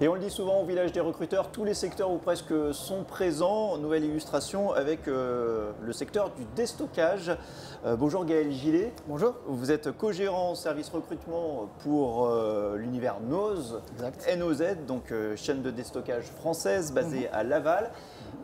Et on le dit souvent au village des recruteurs, tous les secteurs ou presque sont présents. Nouvelle illustration avec le secteur du déstockage. Bonjour Gaël Gillet. Bonjour. Vous êtes co-gérant service recrutement pour l'univers NOZ, NOZ, donc chaîne de déstockage française basée à Laval.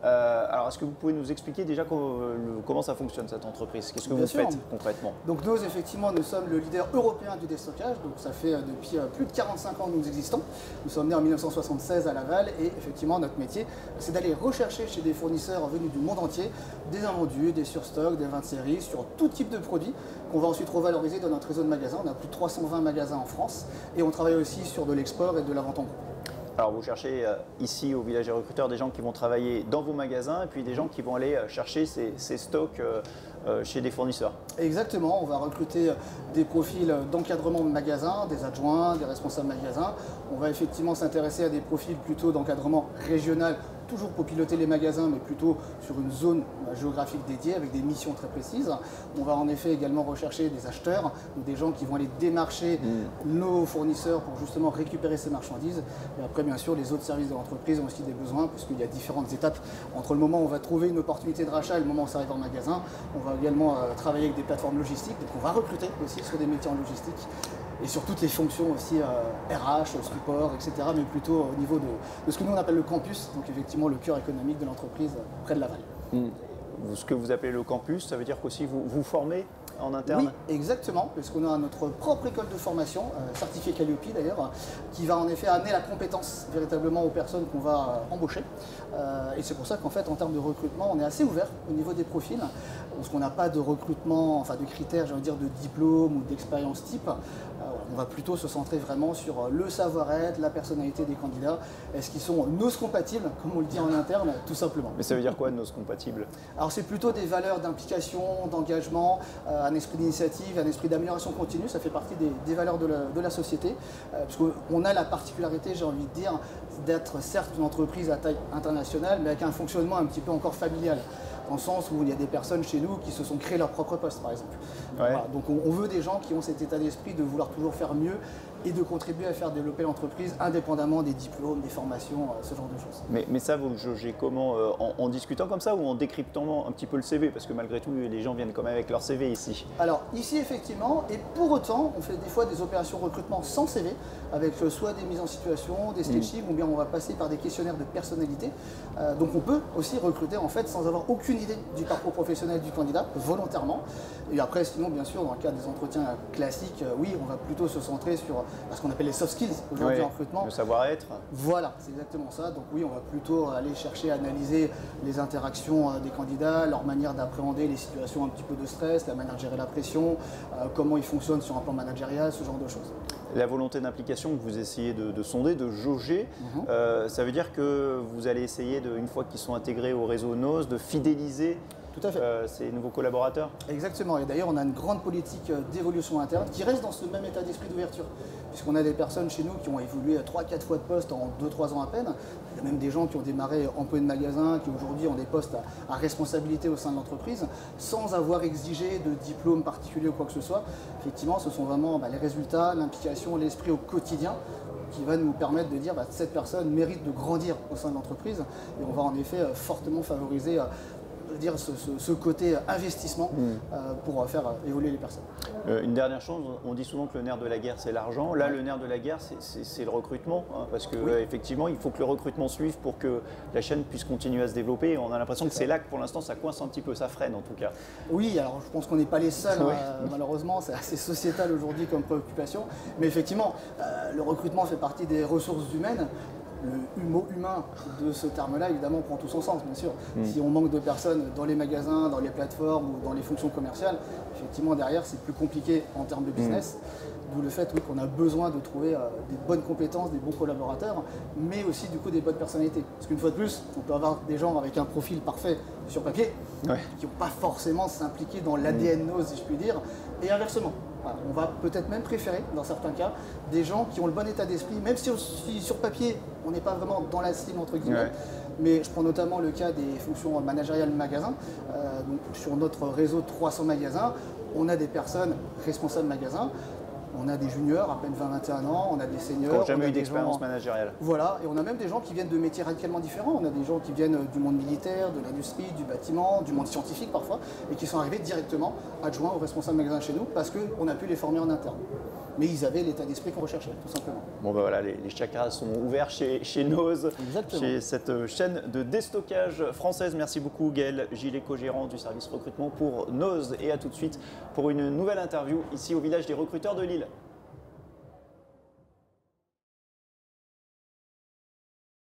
Alors, est-ce que vous pouvez nous expliquer déjà comment ça fonctionne cette entreprise? Qu'est-ce que vous faites concrètement? Donc NOZ, effectivement, nous sommes le leader européen du déstockage. Donc ça fait depuis plus de 45 ans que nous existons. Nous sommes nés en 1976 à Laval et effectivement notre métier, c'est d'aller rechercher chez des fournisseurs venus du monde entier des invendus, des surstocks, des vins de série sur tout type de produits qu'on va ensuite revaloriser dans notre réseau de magasins. On a plus de 320 magasins en France et on travaille aussi sur de l'export et de la vente en gros. Alors vous cherchez ici au village des recruteurs des gens qui vont travailler dans vos magasins et puis des gens qui vont aller chercher ces stocks chez des fournisseurs. Exactement, on va recruter des profils d'encadrement de magasins, des adjoints, des responsables magasins. On va effectivement s'intéresser à des profils plutôt d'encadrement régional, toujours pour piloter les magasins, mais plutôt sur une zone géographique dédiée avec des missions très précises. On va en effet également rechercher des acheteurs ou des gens qui vont aller démarcher nos fournisseurs pour justement récupérer ces marchandises. Et après, bien sûr, les autres services de l'entreprise ont aussi des besoins puisqu'il y a différentes étapes entre le moment où on va trouver une opportunité de rachat et le moment où ça arrive en magasin. On va également travailler avec des plateformes logistiques, donc on va recruter aussi sur des métiers en logistique. Et sur toutes les fonctions aussi RH, support, etc. Mais plutôt au niveau de ce que nous on appelle le campus, donc effectivement le cœur économique de l'entreprise près de Laval. Ce que vous appelez le campus, ça veut dire qu'aussi vous formez en interne? Oui, exactement, parce qu'on a notre propre école de formation, certifiée Calliope d'ailleurs, qui va en effet amener la compétence véritablement aux personnes qu'on va embaucher. Et c'est pour ça qu'en fait, en termes de recrutement, on est assez ouvert au niveau des profils, parce qu'on n'a pas de recrutement, enfin de critères, j'ai envie de dire, de diplôme ou d'expérience type. On va plutôt se centrer vraiment sur le savoir-être, la personnalité des candidats. Est-ce qu'ils sont NOZ compatibles, comme on le dit en interne, tout simplement. Mais ça veut dire quoi, NOZ compatibles? Alors c'est plutôt des valeurs d'implication, d'engagement, un esprit d'initiative, un esprit d'amélioration continue. Ça fait partie des valeurs de la société. Parce qu'on a la particularité, j'ai envie de dire, d'être certes une entreprise à taille internationale, mais avec un fonctionnement un petit peu encore familial. Dans le sens où il y a des personnes chez nous qui se sont créés leur propre poste, par exemple. Ouais. Voilà. Donc on veut des gens qui ont cet état d'esprit de vouloir toujours faire mieux et de contribuer à faire développer l'entreprise indépendamment des diplômes, des formations, ce genre de choses. Mais ça, vous le jaugez comment? En discutant comme ça ou en décryptant un petit peu le CV? Parce que malgré tout, les gens viennent quand même avec leur CV ici. Alors ici, effectivement, et pour autant, on fait des fois des opérations recrutement sans CV, avec soit des mises en situation, des sketching, ou bien on va passer par des questionnaires de personnalité. Donc on peut aussi recruter en fait sans avoir aucune idée du parcours professionnel du candidat, volontairement. Et après, sinon, bien sûr, dans le cas des entretiens classiques, oui, on va plutôt se centrer sur ce qu'on appelle les soft skills aujourd'hui en recrutement. Le savoir-être. Voilà, c'est exactement ça. Donc oui, on va plutôt aller chercher à analyser les interactions des candidats, leur manière d'appréhender les situations un petit peu de stress, la manière de gérer la pression, comment ils fonctionnent sur un plan managérial, ce genre de choses. La volonté d'implication que vous essayez de sonder, de jauger, ça veut dire que vous allez essayer, une fois qu'ils sont intégrés au réseau NOZ, de fidéliser tout à fait. Ces nouveaux collaborateurs? Exactement. Et d'ailleurs, on a une grande politique d'évolution interne qui reste dans ce même état d'esprit d'ouverture. Puisqu'on a des personnes chez nous qui ont évolué 3-4 fois de poste en 2-3 ans à peine. Il y a même des gens qui ont démarré employés de magasin, qui aujourd'hui ont des postes à responsabilité au sein de l'entreprise, sans avoir exigé de diplôme particulier ou quoi que ce soit. Effectivement, ce sont vraiment les résultats, l'implication, l'esprit au quotidien qui va nous permettre de dire cette personne mérite de grandir au sein de l'entreprise. Et on va en effet fortement favoriser ce côté investissement pour faire évoluer les personnes. Une dernière chose, on dit souvent que le nerf de la guerre c'est l'argent. Là, le nerf de la guerre c'est le recrutement, parce que effectivement il faut que le recrutement suive pour que la chaîne puisse continuer à se développer. Et on a l'impression que c'est là que pour l'instant ça coince un petit peu, ça freine en tout cas. Oui, alors je pense qu'on n'est pas les seuls, malheureusement c'est assez sociétal aujourd'hui comme préoccupation. Mais effectivement, le recrutement fait partie des ressources humaines. Le mot humain de ce terme-là, évidemment, prend tout son sens, bien sûr. Si on manque de personnes dans les magasins, dans les plateformes ou dans les fonctions commerciales, effectivement, derrière, c'est plus compliqué en termes de business. D'où le fait qu'on a besoin de trouver des bonnes compétences, des bons collaborateurs, mais aussi, du coup, des bonnes personnalités. Parce qu'une fois de plus, on peut avoir des gens avec un profil parfait sur papier, qui n'ont pas forcément s'impliquer dans l'ADN NOZ, si je puis dire, et inversement. On va peut-être même préférer, dans certains cas, des gens qui ont le bon état d'esprit, même si sur papier, on n'est pas vraiment dans la cible, entre guillemets. Mais je prends notamment le cas des fonctions managériales magasins. Donc, sur notre réseau de 300 magasins, on a des personnes responsables magasins On a des juniors à peine 20-21 ans, on a des seniors. Qui n'ont jamais on a eu des d'expérience gens- managériale. Voilà, et on a même des gens qui viennent de métiers radicalement différents. On a des gens qui viennent du monde militaire, de l'industrie, du bâtiment, du monde scientifique parfois, et qui sont arrivés directement adjoints aux responsables magasin chez nous parce qu'on a pu les former en interne. Mais ils avaient l'état d'esprit qu'on recherchait, tout simplement. Bon ben voilà, les chakras sont ouverts chez Noz, Exactement. chez cette chaîne de déstockage française. Merci beaucoup Gaël Gillet, co-gérant du service recrutement pour Noz. Et à tout de suite pour une nouvelle interview ici au village des recruteurs de Lille.